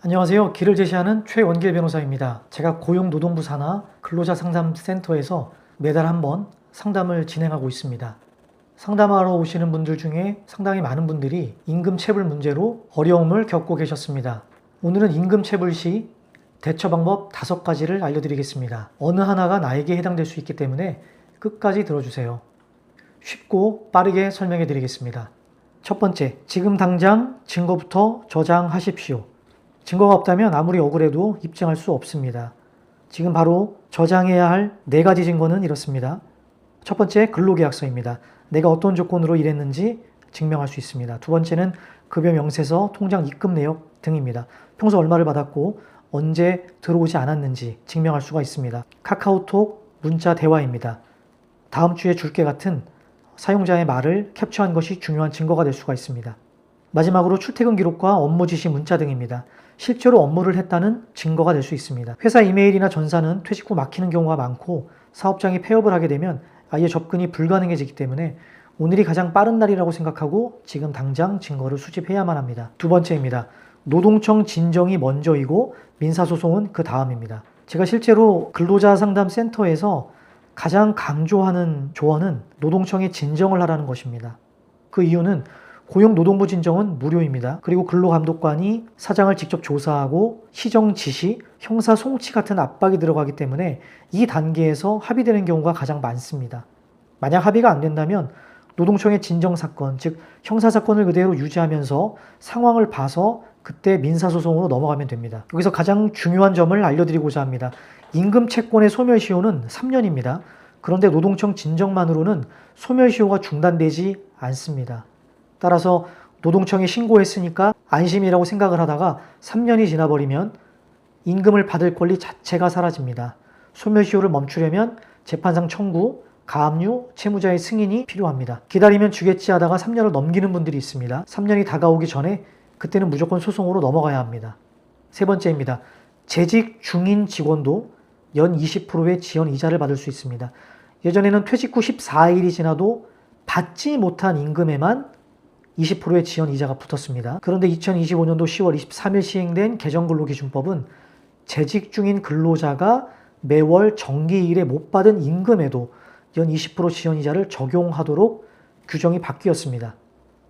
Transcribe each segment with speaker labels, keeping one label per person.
Speaker 1: 안녕하세요. 길을 제시하는 최원길 변호사입니다. 제가 고용노동부 산하 근로자상담센터에서 매달 한 번 상담을 진행하고 있습니다. 상담하러 오시는 분들 중에 상당히 많은 분들이 임금체불 문제로 어려움을 겪고 계셨습니다. 오늘은 임금체불 시 대처 방법 5가지를 알려드리겠습니다. 어느 하나가 나에게 해당될 수 있기 때문에 끝까지 들어주세요. 쉽고 빠르게 설명해 드리겠습니다. 첫 번째, 지금 당장 증거부터 저장하십시오. 증거가 없다면 아무리 억울해도 입증할 수 없습니다. 지금 바로 저장해야 할 4가지 증거는 이렇습니다. 첫 번째, 근로계약서입니다. 내가 어떤 조건으로 일했는지 증명할 수 있습니다. 두 번째는 급여 명세서, 통장 입금 내역 등입니다. 평소 얼마를 받았고 언제 들어오지 않았는지 증명할 수가 있습니다. 카카오톡 문자 대화입니다. 다음 주에 줄게 같은 사용자의 말을 캡처한 것이 중요한 증거가 될 수가 있습니다. 마지막으로 출퇴근 기록과 업무 지시 문자 등입니다. 실제로 업무를 했다는 증거가 될 수 있습니다. 회사 이메일이나 전사는 퇴직 후 막히는 경우가 많고 사업장이 폐업을 하게 되면 아예 접근이 불가능해지기 때문에 오늘이 가장 빠른 날이라고 생각하고 지금 당장 증거를 수집해야만 합니다. 두 번째입니다. 노동청 진정이 먼저이고 민사소송은 그 다음입니다. 제가 실제로 근로자상담센터에서 가장 강조하는 조언은 노동청에 진정을 하라는 것입니다. 그 이유는 고용노동부 진정은 무료입니다. 그리고 근로감독관이 사장을 직접 조사하고 시정 지시, 형사 송치 같은 압박이 들어가기 때문에 이 단계에서 합의되는 경우가 가장 많습니다. 만약 합의가 안 된다면 노동청의 진정사건, 즉 형사사건을 그대로 유지하면서 상황을 봐서 그때 민사소송으로 넘어가면 됩니다. 여기서 가장 중요한 점을 알려드리고자 합니다. 임금채권의 소멸시효는 3년입니다. 그런데 노동청 진정만으로는 소멸시효가 중단되지 않습니다. 따라서 노동청에 신고했으니까 안심이라고 생각을 하다가 3년이 지나버리면 임금을 받을 권리 자체가 사라집니다. 소멸시효를 멈추려면 재판상 청구, 가압류, 채무자의 승인이 필요합니다. 기다리면 주겠지 하다가 3년을 넘기는 분들이 있습니다. 3년이 다가오기 전에 그때는 무조건 소송으로 넘어가야 합니다. 세 번째입니다. 재직 중인 직원도 연 20%의 지연 이자를 받을 수 있습니다. 예전에는 퇴직 후 14일이 지나도 받지 못한 임금에만 20%의 지연 이자가 붙었습니다. 그런데 2025년도 10월 23일 시행된 개정근로기준법은 재직 중인 근로자가 매월 정기일에 못 받은 임금에도 연 20% 지연 이자를 적용하도록 규정이 바뀌었습니다.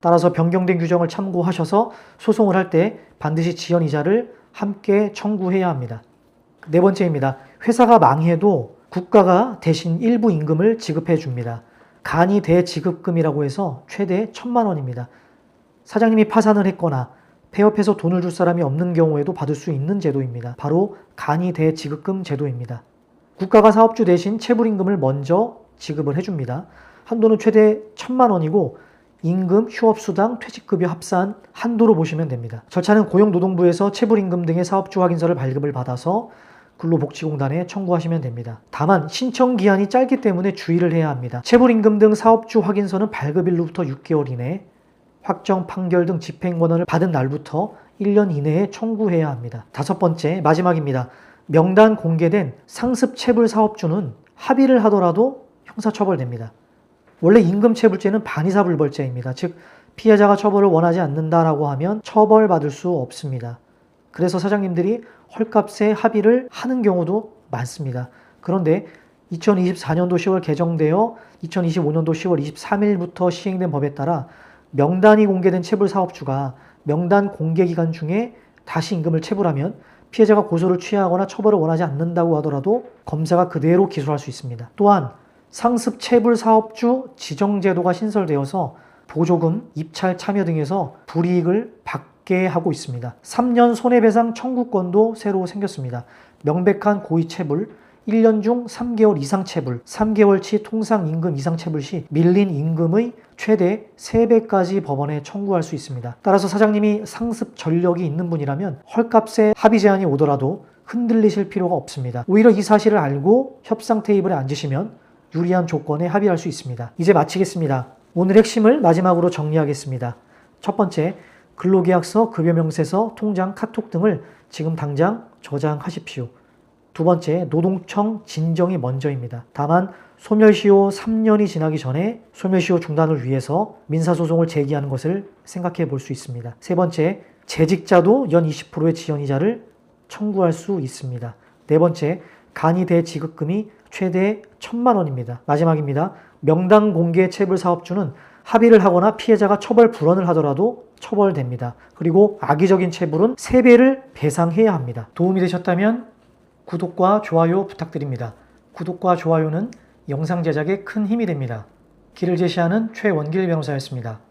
Speaker 1: 따라서 변경된 규정을 참고하셔서 소송을 할 때 반드시 지연 이자를 함께 청구해야 합니다. 네 번째입니다. 회사가 망해도 국가가 대신 일부 임금을 지급해 줍니다. 간이 대지급금이라고 해서 최대 1,000만 원입니다. 사장님이 파산을 했거나 폐업해서 돈을 줄 사람이 없는 경우에도 받을 수 있는 제도입니다. 바로 간이 대지급금 제도입니다. 국가가 사업주 대신 체불임금을 먼저 지급을 해줍니다. 한도는 최대 1,000만 원이고 임금, 휴업수당, 퇴직급여 합산 한도로 보시면 됩니다. 절차는 고용노동부에서 체불임금 등의 사업주 확인서를 발급을 받아서 근로복지공단에 청구하시면 됩니다. 다만 신청 기한이 짧기 때문에 주의를 해야 합니다. 체불임금 등 사업주 확인서는 발급일로부터 6개월 이내, 확정 판결 등 집행권한을 받은 날부터 1년 이내에 청구해야 합니다. 다섯 번째, 마지막입니다. 명단 공개된 상습 체불 사업주는 합의를 하더라도 형사처벌됩니다. 원래 임금체불죄는 반의사불벌죄입니다. 즉 피해자가 처벌을 원하지 않는다라고 하면 처벌받을 수 없습니다. 그래서 사장님들이 헐값에 합의를 하는 경우도 많습니다. 그런데 2024년도 10월 개정되어 2025년도 10월 23일부터 시행된 법에 따라 명단이 공개된 체불 사업주가 명단 공개 기간 중에 다시 임금을 체불하면 피해자가 고소를 취하거나 처벌을 원하지 않는다고 하더라도 검사가 그대로 기소할 수 있습니다. 또한 상습 체불 사업주 지정제도가 신설되어서 보조금, 입찰 참여 등에서 불이익을 받게 하고 있습니다. 3년 손해배상 청구권도 새로 생겼습니다. 명백한 고의 체불, 1년 중 3개월 이상 체불, 3개월치 통상 임금 이상 체불 시 밀린 임금의 최대 3배까지 법원에 청구할 수 있습니다. 따라서 사장님이 상습 전력이 있는 분이라면 헐값에 합의 제한이 오더라도 흔들리실 필요가 없습니다. 오히려 이 사실을 알고 협상 테이블에 앉으시면 유리한 조건에 합의할 수 있습니다. 이제 마치겠습니다. 오늘 핵심을 마지막으로 정리하겠습니다. 첫 번째, 근로계약서, 급여명세서, 통장, 카톡 등을 지금 당장 저장하십시오. 두 번째, 노동청 진정이 먼저입니다. 다만 소멸시효 3년이 지나기 전에 소멸시효 중단을 위해서 민사소송을 제기하는 것을 생각해 볼 수 있습니다. 세 번째, 재직자도 연 20%의 지연이자를 청구할 수 있습니다. 네 번째, 간이 대지급금이 최대 1,000만 원입니다. 마지막입니다. 명당 공개 체불 사업주는 합의를 하거나 피해자가 처벌 불원을 하더라도 처벌됩니다. 그리고 악의적인 체불은 3배를 배상해야 합니다. 도움이 되셨다면 구독과 좋아요 부탁드립니다. 구독과 좋아요는 영상 제작에 큰 힘이 됩니다. 길을 제시하는 최원길 변호사였습니다.